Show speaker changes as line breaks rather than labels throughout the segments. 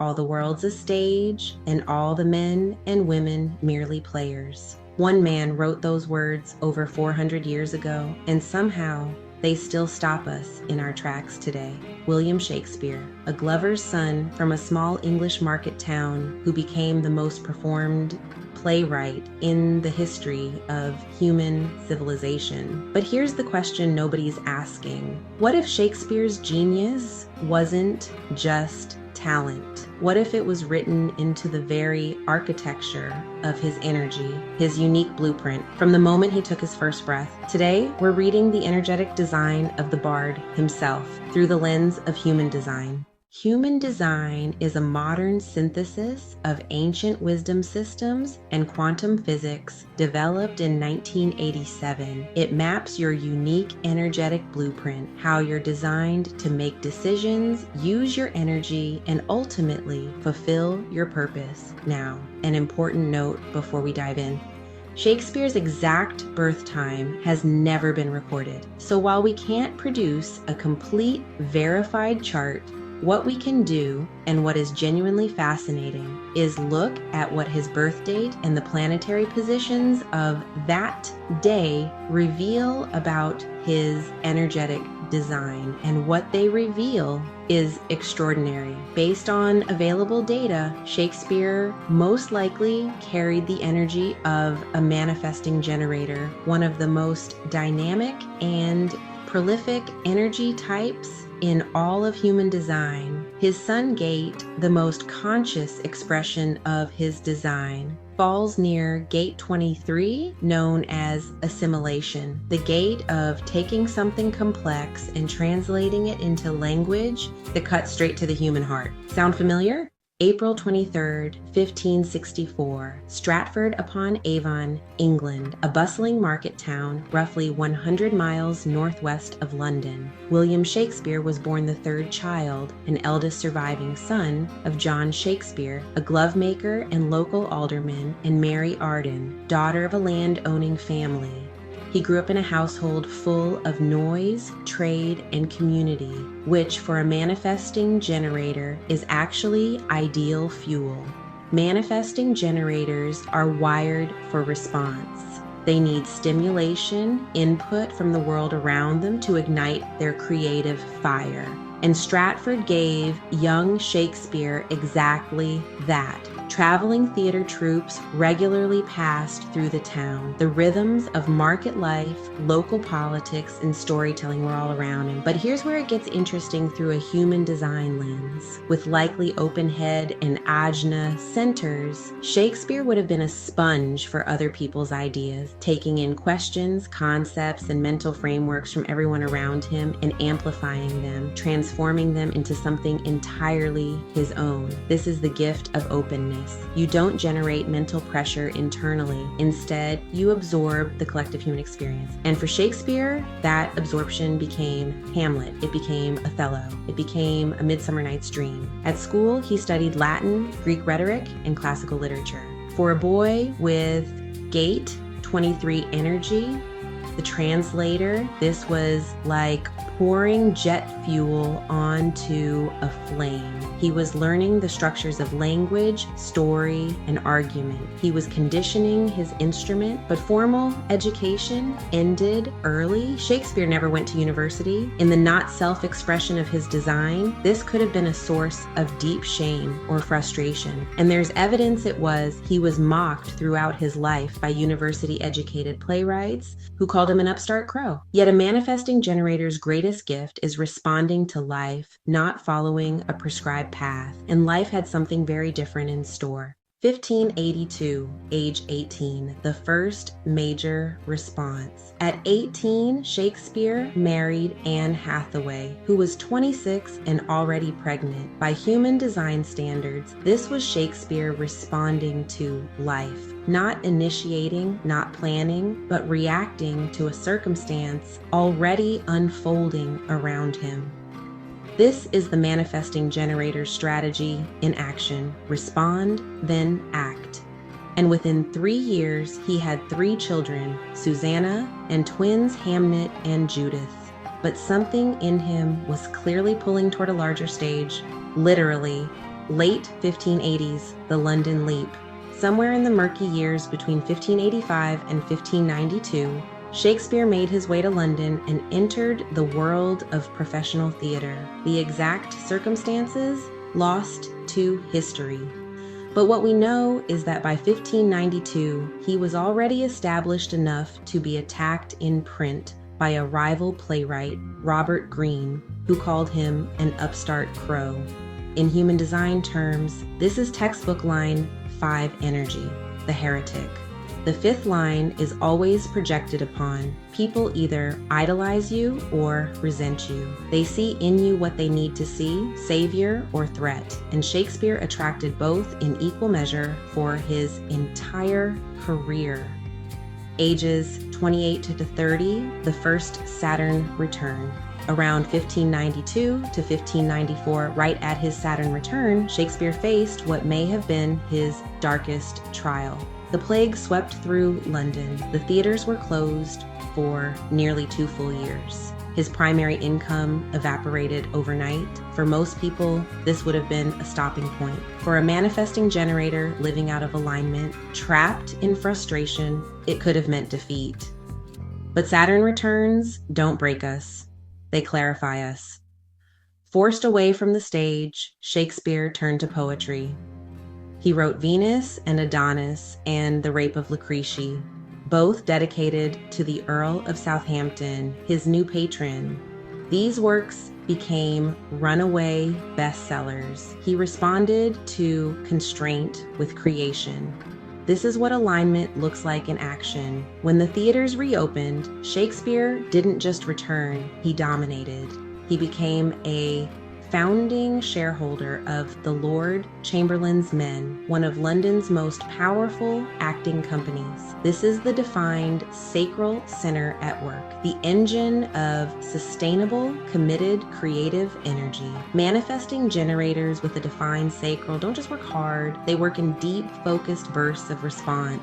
all the world's a stage, and all the men and women merely players. One man wrote those words over 400 years ago, and somehow they still stop us in our tracks today. William Shakespeare, a glover's son from a small English market town who became the most performed playwright in the history of human civilization. But here's the question nobody's asking. What if Shakespeare's genius wasn't just talent? What if it was written into the very architecture of his energy, his unique blueprint, from the moment he took his first breath? Today, we're reading the energetic design of the bard himself through the lens of human design. Human design is a modern synthesis of ancient wisdom systems and quantum physics developed in 1987. It maps your unique energetic blueprint, how you're designed to make decisions, use your energy, and ultimately fulfill your purpose. Now, an important note before we dive in. Shakespeare's exact birth time has never been recorded. So while we can't produce a complete, verified chart, what we can do, and what is genuinely fascinating, is look at what his birth date and the planetary positions of that day reveal about his energetic design. And what they reveal is extraordinary. Based on available data, Shakespeare most likely carried the energy of a manifesting generator, one of the most dynamic and prolific energy types in all of human design. His sun gate, the most conscious expression of his design, falls near gate 23, known as Assimilation, the gate of taking something complex and translating it into language that cuts straight to the human heart. Sound familiar? April 23rd, 1564, Stratford-upon-Avon, England, a bustling market town roughly 100 miles northwest of London. William Shakespeare was born the third child, and eldest surviving son, of John Shakespeare, a glovemaker and local alderman, and Mary Arden, daughter of a land-owning family. He grew up in a household full of noise, trade, and community, which for a manifesting generator is actually ideal fuel. Manifesting generators are wired for response. They need stimulation, input from the world around them to ignite their creative fire. And Stratford gave young Shakespeare exactly that. Traveling theater troupes regularly passed through the town. The rhythms of market life, local politics, and storytelling were all around him. But here's where it gets interesting through a human design lens. With likely open head and ajna centers, Shakespeare would have been a sponge for other people's ideas, taking in questions, concepts, and mental frameworks from everyone around him and amplifying them, transforming them into something entirely his own. This is the gift of openness. You don't generate mental pressure internally. Instead, you absorb the collective human experience. And for Shakespeare, that absorption became Hamlet. It became Othello. It became A Midsummer Night's Dream. At school, he studied Latin, Greek rhetoric, and classical literature. For a boy with gate 23 energy, the translator, this was like pouring jet fuel onto a flame. He was learning the structures of language, story, and argument. He was conditioning his instrument, but formal education ended early. Shakespeare never went to university. In the not self-expression of his design, this could have been a source of deep shame or frustration. And there's evidence he was mocked throughout his life by university-educated playwrights who called him an upstart crow. Yet a manifesting generator's greatest gift is responding to life, not following a prescribed path. And life had something very different in store. 1582, age 18, the first major response. At 18, Shakespeare married Anne Hathaway, who was 26 and already pregnant. By human design standards, this was Shakespeare responding to life. Not initiating, not planning, but reacting to a circumstance already unfolding around him. This is the manifesting generator's strategy in action. Respond, then act. And within 3 years, he had 3 children, Susanna, and twins Hamnet and Judith. But something in him was clearly pulling toward a larger stage, literally Late 1580s, the London Leap. Somewhere in the murky years between 1585 and 1592, Shakespeare made his way to London and entered the world of professional theater. The exact circumstances lost to history. But what we know is that by 1592, he was already established enough to be attacked in print by a rival playwright, Robert Greene, who called him an upstart crow. In human design terms, this is textbook line 5 energy, the heretic. The 5th line is always projected upon. People either idolize you or resent you. They see in you what they need to see, savior or threat. And Shakespeare attracted both in equal measure for his entire career. Ages 28 to 30, the first Saturn return. Around 1592 to 1594, right at his Saturn return, Shakespeare faced what may have been his darkest trial. The plague swept through London. The theaters were closed for nearly 2 full years. His primary income evaporated overnight. For most people, this would have been a stopping point. For a manifesting generator living out of alignment, trapped in frustration, it could have meant defeat. But Saturn returns don't break us. They clarify us. Forced away from the stage, Shakespeare turned to poetry. He wrote Venus and Adonis and The Rape of Lucrece, both dedicated to the Earl of Southampton, his new patron. These works became runaway bestsellers. He responded to constraint with creation. This is what alignment looks like in action. When the theaters reopened, Shakespeare didn't just return, he dominated. He became a founding shareholder of the Lord Chamberlain's Men, one of London's most powerful acting companies. This is the defined sacral center at work, the engine of sustainable, committed, creative energy. Manifesting generators with a defined sacral don't just work hard, they work in deep, focused bursts of response.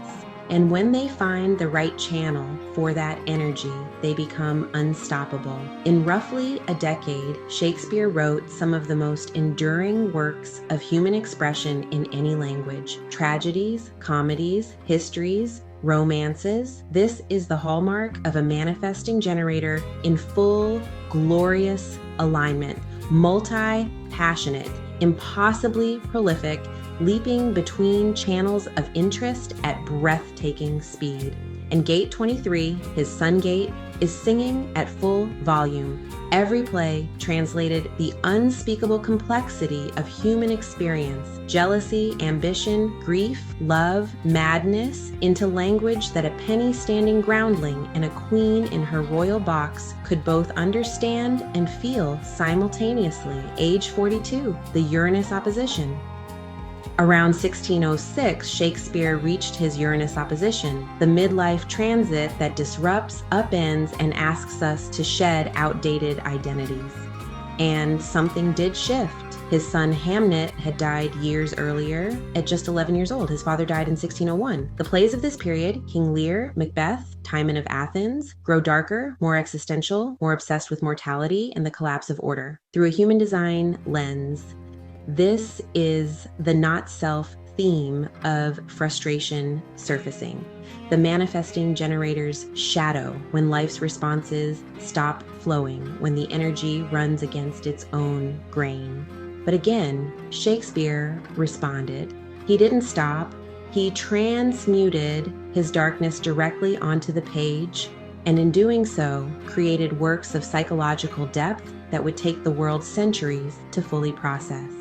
And when they find the right channel for that energy, they become unstoppable. In roughly a decade, Shakespeare wrote some of the most enduring works of human expression in any language. Tragedies, comedies, histories, romances. This is the hallmark of a manifesting generator in full, glorious alignment. Multi-passionate, impossibly prolific, leaping between channels of interest at breathtaking speed. And Gate 23, his sun gate, is singing at full volume. Every play translated the unspeakable complexity of human experience, jealousy, ambition, grief, love, madness, into language that a penny-standing groundling and a queen in her royal box could both understand and feel simultaneously. Age 42, the Uranus opposition. Around 1606, Shakespeare reached his Uranus opposition, the midlife transit that disrupts, upends, and asks us to shed outdated identities. And something did shift. His son Hamnet had died years earlier at just 11 years old. His father died in 1601. The plays of this period, King Lear, Macbeth, Timon of Athens, grow darker, more existential, more obsessed with mortality and the collapse of order. Through a human design lens, this is the not-self theme of frustration surfacing, the manifesting generator's shadow when life's responses stop flowing, when the energy runs against its own grain. But again, Shakespeare responded. He didn't stop. He transmuted his darkness directly onto the page, and in doing so, created works of psychological depth that would take the world centuries to fully process.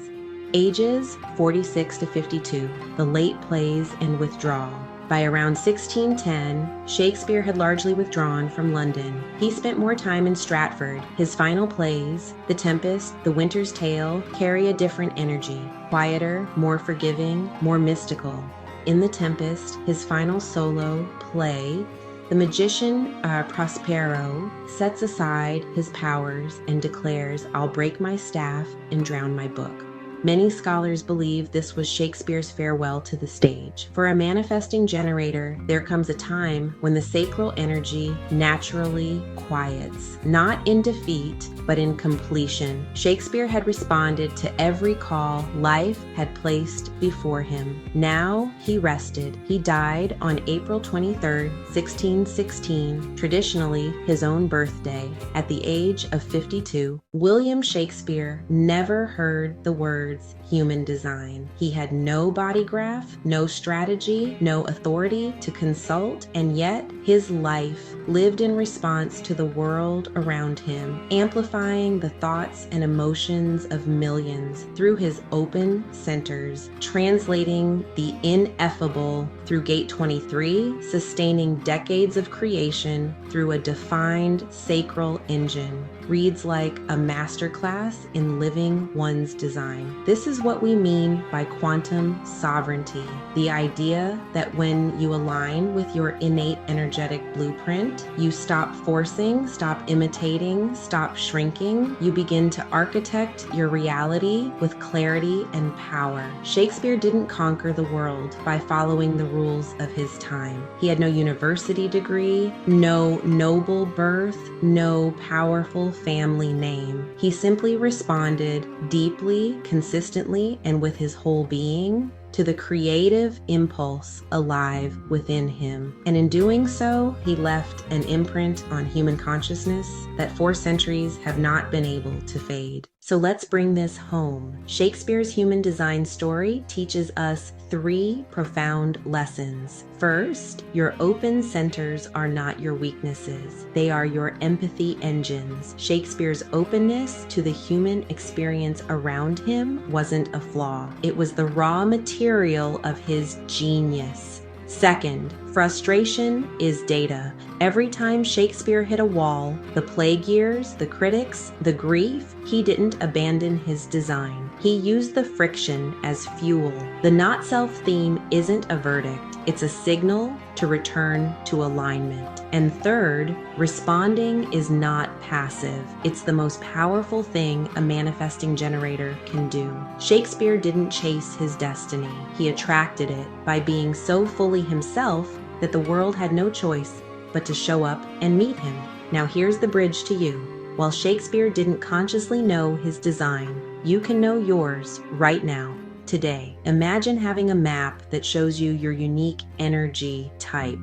Ages 46 to 52, the late plays and withdrawal. By around 1610, Shakespeare had largely withdrawn from London. He spent more time in Stratford. His final plays, The Tempest, The Winter's Tale, carry a different energy, quieter, more forgiving, more mystical. In The Tempest, his final solo play, the magician Prospero sets aside his powers and declares, "I'll break my staff and drown my book." Many scholars believe this was Shakespeare's farewell to the stage. For a manifesting generator, there comes a time when the sacral energy naturally quiets, not in defeat, but in completion. Shakespeare had responded to every call life had placed before him. Now he rested. He died on April 23, 1616, traditionally his own birthday, at the age of 52. William Shakespeare never heard the words human design. He had no body graph, no strategy, no authority to consult, and yet his life lived in response to the world around him, amplifying the thoughts and emotions of millions through his open centers, translating the ineffable through Gate 23, sustaining decades of creation through a defined sacral engine. Reads like a masterclass in living one's design. This is what we mean by quantum sovereignty, the idea that when you align with your innate energetic blueprint, you stop forcing, stop imitating, stop shrinking. You begin to architect your reality with clarity and power. Shakespeare didn't conquer the world by following the rules of his time. He had no university degree, no noble birth, no powerful family name. He simply responded deeply, consistently, and with his whole being to the creative impulse alive within him. And in doing so, he left an imprint on human consciousness that 4 centuries have not been able to fade. So let's bring this home. Shakespeare's human design story teaches us 3 profound lessons. First, your open centers are not your weaknesses. They are your empathy engines. Shakespeare's openness to the human experience around him wasn't a flaw. It was the raw material of his genius. Second, frustration is data. Every time Shakespeare hit a wall, the plague years, the critics, the grief, he didn't abandon his design. He used the friction as fuel. The not self theme isn't a verdict. It's a signal to return to alignment. And third, responding is not passive. It's the most powerful thing a manifesting generator can do. Shakespeare didn't chase his destiny. He attracted it by being so fully himself that the world had no choice but to show up and meet him. Now here's the bridge to you. While Shakespeare didn't consciously know his design, you can know yours right now, today. Imagine having a map that shows you your unique energy type,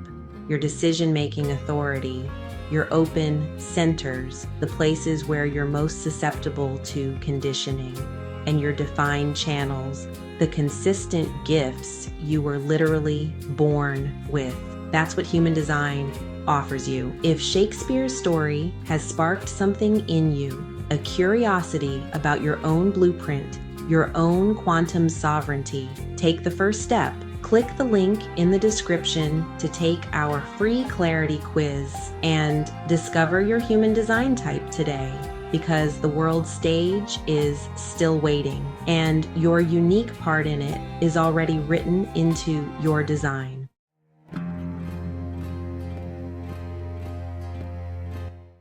your decision-making authority, your open centers, the places where you're most susceptible to conditioning, and your defined channels, the consistent gifts you were literally born with. That's what human design offers you. If Shakespeare's story has sparked something in you, a curiosity about your own blueprint, your own quantum sovereignty, take the first step. Click the link in the description to take our free clarity quiz and discover your human design type today, because the world stage is still waiting and your unique part in it is already written into your design.